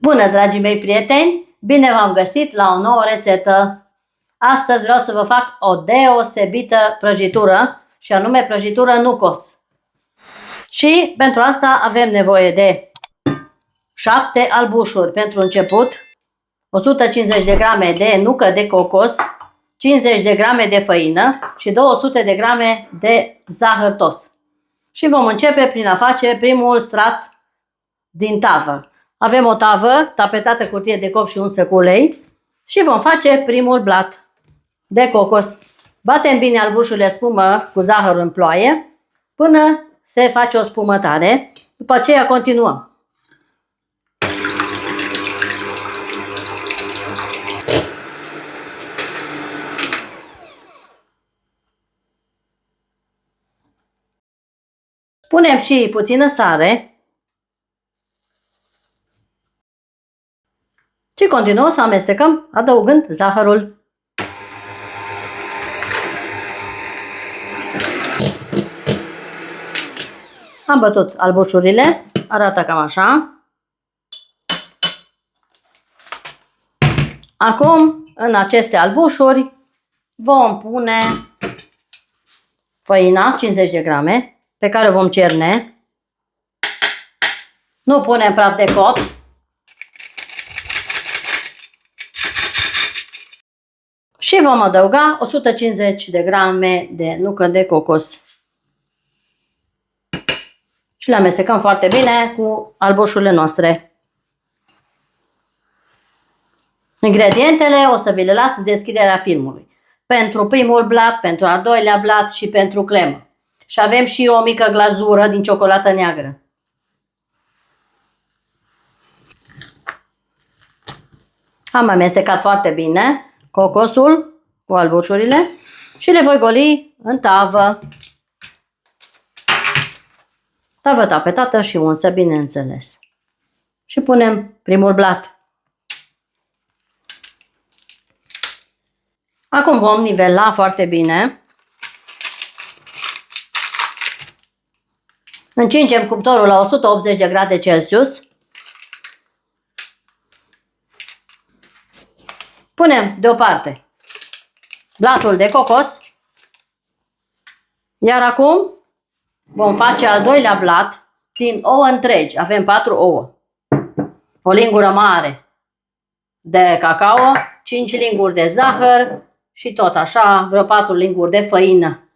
Bună, dragii mei prieteni! Bine v-am găsit la o nouă rețetă! Astăzi vreau să vă fac o deosebită prăjitură, și anume prăjitură nucos. Și pentru asta avem nevoie de 7 albușuri pentru început, 150 de grame de nucă de cocos, 50 de grame de făină și 200 de grame de zahăr tos. Și vom începe prin a face primul strat din tavă. Avem o tavă tapetată cu hârtie de copt și unsă cu ulei și vom face primul blat de cocos. Batem bine albușurile spumă cu zahărul în ploaie până se face o spumătare. După aceea continuăm. Punem și puțină sare. Și continuăm să amestecăm adăugând zahărul. Am bătut albușurile, arată cam așa. Acum, în aceste albușuri, vom pune făina, 50 de grame, pe care o vom cerne. Nu punem praf de copt. Și vom adăuga 150 de grame de nucă de cocos. Și le amestecăm foarte bine cu albușurile noastre. Ingredientele o să vi le las în descrierea filmului. Pentru primul blat, pentru al doilea blat și pentru cremă. Și avem și o mică glazură din ciocolată neagră. Am amestecat foarte bine cocosul cu albușurile și le voi goli în tavă. Tavă tapetată și unsă, bineînțeles. Și punem primul blat. Acum vom nivela foarte bine. Încingem cuptorul la 180 de grade Celsius. Punem deoparte blatul de cocos. Iar acum vom face al doilea blat din ouă întregi. Avem 4 ouă. O lingură mare de cacao, 5 linguri de zahăr și tot așa vreo 4 linguri de făină.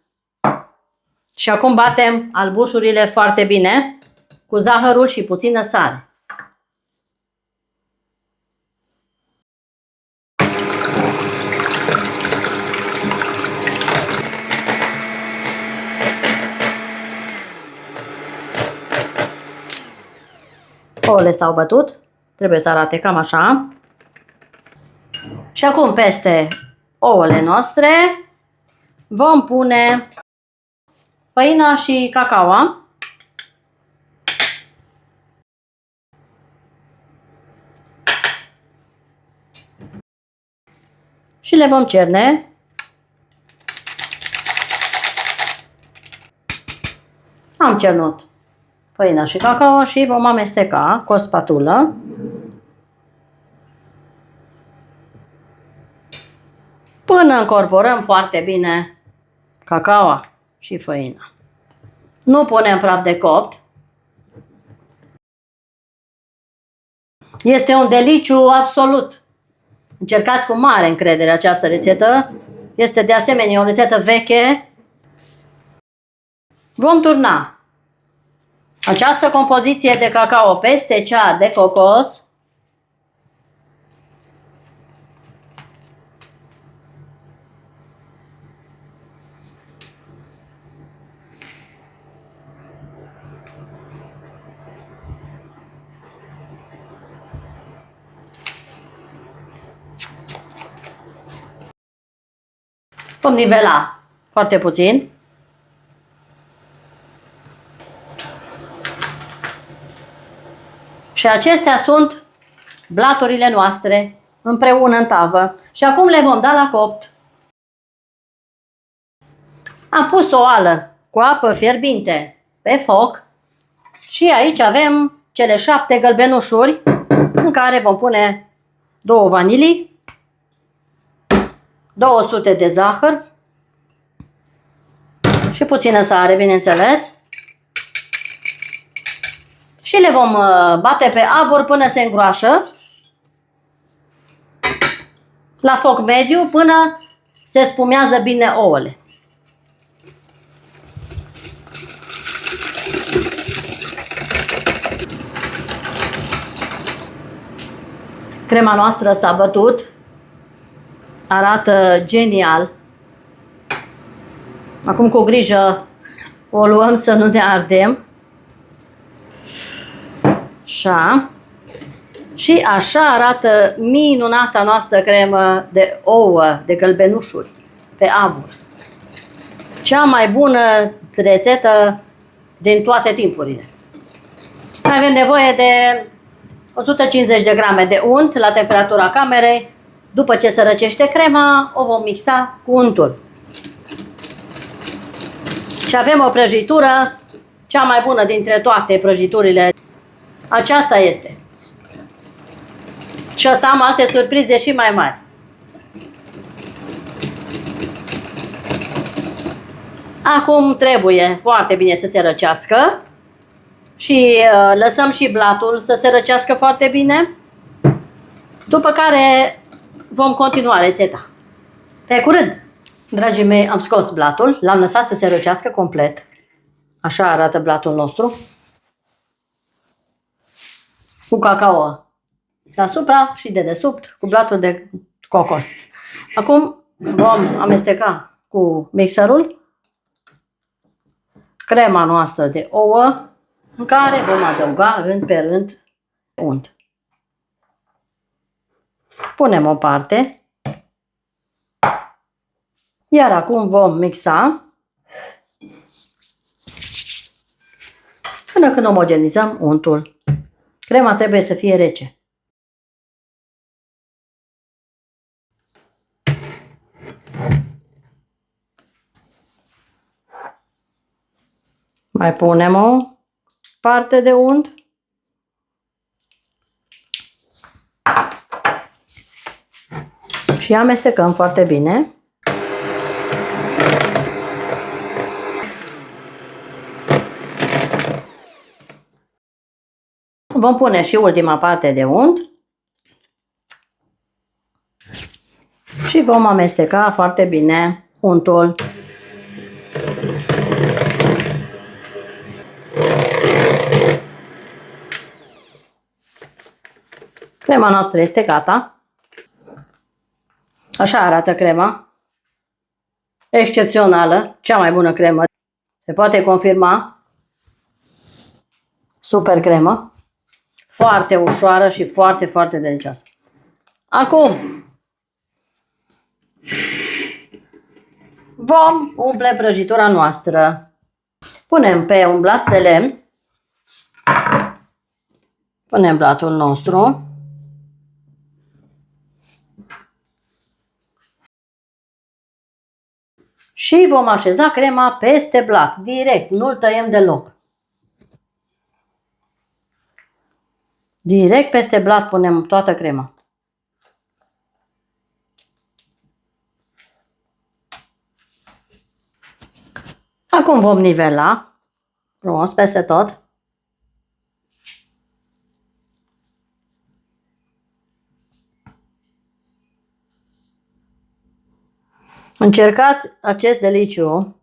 Și acum batem albușurile foarte bine cu zahărul și puțină sare. Ouăle s-au bătut, trebuie să arate cam așa. Și acum peste ouăle noastre vom pune făina și cacao. Și le vom cerne. Am cernut făina și cacao și vom amesteca cu o spatulă. Până încorporăm foarte bine cacao și făina. Nu punem praf de copt. Este un deliciu absolut. Încercați cu mare încredere această rețetă. Este de asemenea o rețetă veche. Vom turna această compoziție de cacao peste cea de cocos. Vom nivela foarte puțin. Și acestea sunt blaturile noastre împreună în tavă. Și acum le vom da la copt. Am pus o oală cu apă fierbinte pe foc și aici avem cele 7 gălbenușuri în care vom pune 2 vanilii, 200 de zahăr și puțină sare, bineînțeles. Și le vom bate pe abur până se îngroașă, la foc mediu, până se spumează bine ouăle. Crema noastră s-a bătut, arată genial. Acum cu grijă o luăm să nu ne ardem. Așa. Și așa arată minunata noastră cremă de ouă, de gălbenușuri, pe abur. Cea mai bună rețetă din toate timpurile. Avem nevoie de 150 de grame de unt la temperatura camerei. După ce se răcește crema, o vom mixa cu untul. Și avem o prăjitură, cea mai bună dintre toate prăjiturile. Aceasta este. Și o să am alte surprize și mai mari. Acum trebuie foarte bine să se răcească și lăsăm și blatul să se răcească foarte bine. După care vom continua rețeta. Pe curând! Dragii mei, am scos blatul, l-am lăsat să se răcească complet. Așa arată blatul nostru. Cu cacao deasupra și de desubt, cu blatul de cocos. Acum vom amesteca cu mixerul crema noastră de ouă, în care vom adăuga rând pe rând unt. Punem o parte. Iar acum vom mixa până când omogenizăm untul. Crema trebuie să fie rece. Mai punem o parte de unt. Și amestecăm foarte bine. Vom pune și ultima parte de unt. Și vom amesteca foarte bine untul. Crema noastră este gata. Așa arată crema. Excepțională, cea mai bună cremă. Se poate confirma. Super cremă. Foarte ușoară și foarte, foarte delicioasă. Acum vom umple prăjitura noastră. Punem pe un blat de lemn. Punem blatul nostru. Și vom așeza crema peste blat, direct, nu-l tăiem deloc. Direct peste blat punem toată crema. Acum vom nivela frumos peste tot. Încercați acest deliciu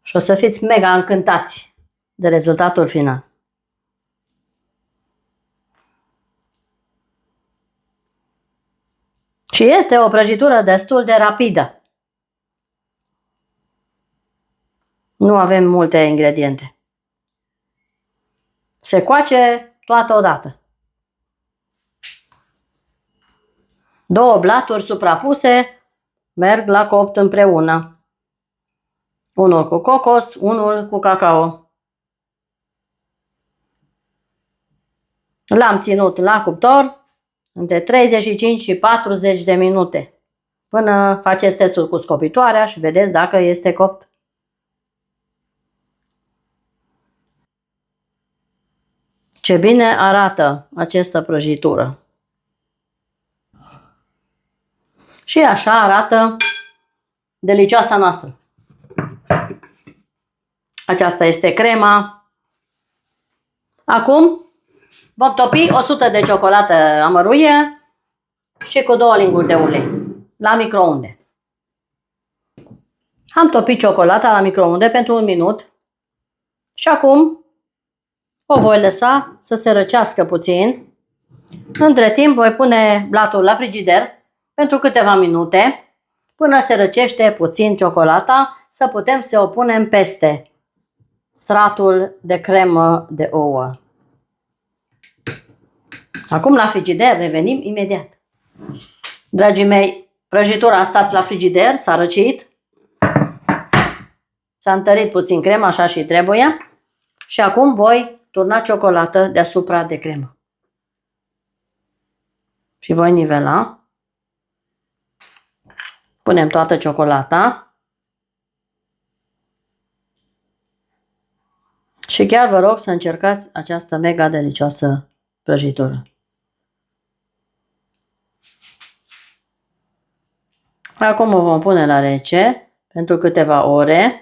și o să fiți mega încântați de rezultatul final. Și este o prăjitură destul de rapidă. Nu avem multe ingrediente. Se coace toată odată. 2 blaturi suprapuse merg la copt împreună. Unul cu cocos, unul cu cacao. L-am ținut la cuptor între 35 și 40 de minute. Până faceți testul cu scopitoarea și vedeți dacă este copt. Ce bine arată această prăjitură. Și așa arată delicioasa noastră. Aceasta este crema. Acum vom topi 100 de ciocolată amăruie și cu 2 linguri de ulei la microunde. Am topit ciocolata la microunde pentru 1 minut și acum o voi lăsa să se răcească puțin. Între timp voi pune blatul la frigider pentru câteva minute până se răcește puțin ciocolata, să putem să o punem peste stratul de cremă de ouă. Acum la frigider revenim imediat. Dragii mei, prăjitura a stat la frigider, s-a răcit, s-a întărit puțin crema, așa și trebuie. Și acum voi turna ciocolată deasupra de cremă. Și voi nivela. Punem toată ciocolata. Și chiar vă rog să încercați această mega delicioasă prăjitură. Acum o vom pune la rece pentru câteva ore.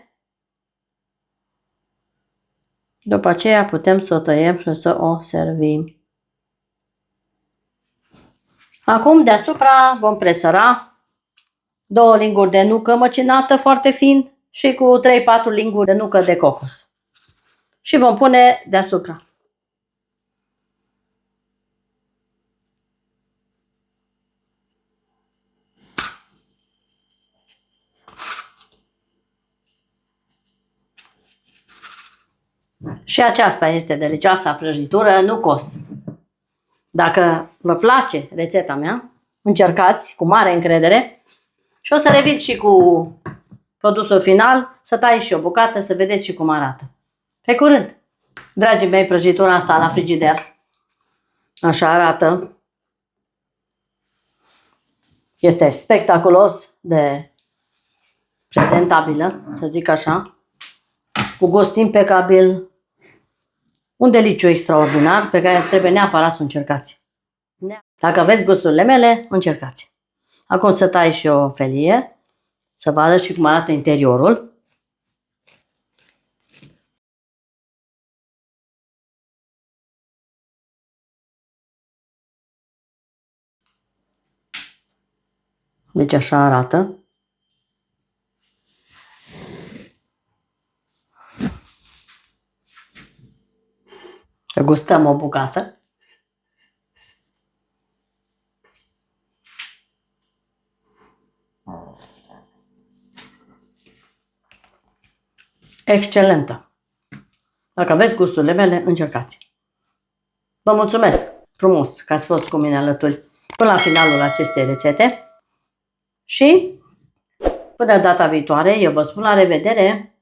După aceea putem să o tăiem și să o servim. Acum deasupra vom presăra 2 linguri de nucă măcinată foarte fin și cu 3-4 linguri de nucă de cocos. Și vom pune deasupra. Și aceasta este delicioasa prăjitură Nucos. Dacă vă place rețeta mea, încercați cu mare încredere și o să revin și cu produsul final, să tai și o bucată, să vedeți și cum arată. Pe curând! Dragii mei, prăjitura asta la frigider. Așa arată. Este spectaculos de prezentabilă, să zic așa. Cu gust impecabil. Un deliciu extraordinar pe care trebuie neapărat să încercați. Dacă aveți gusturile mele, încercați. Acum să tai și o felie, să vă arăt și cum arată interiorul. Deci așa arată. Să gustăm o bucată. Excelentă! Dacă aveți gusturile mele, încercați. Vă mulțumesc frumos că ați fost cu mine alături până la finalul acestei rețete. Și până data viitoare, eu vă spun la revedere!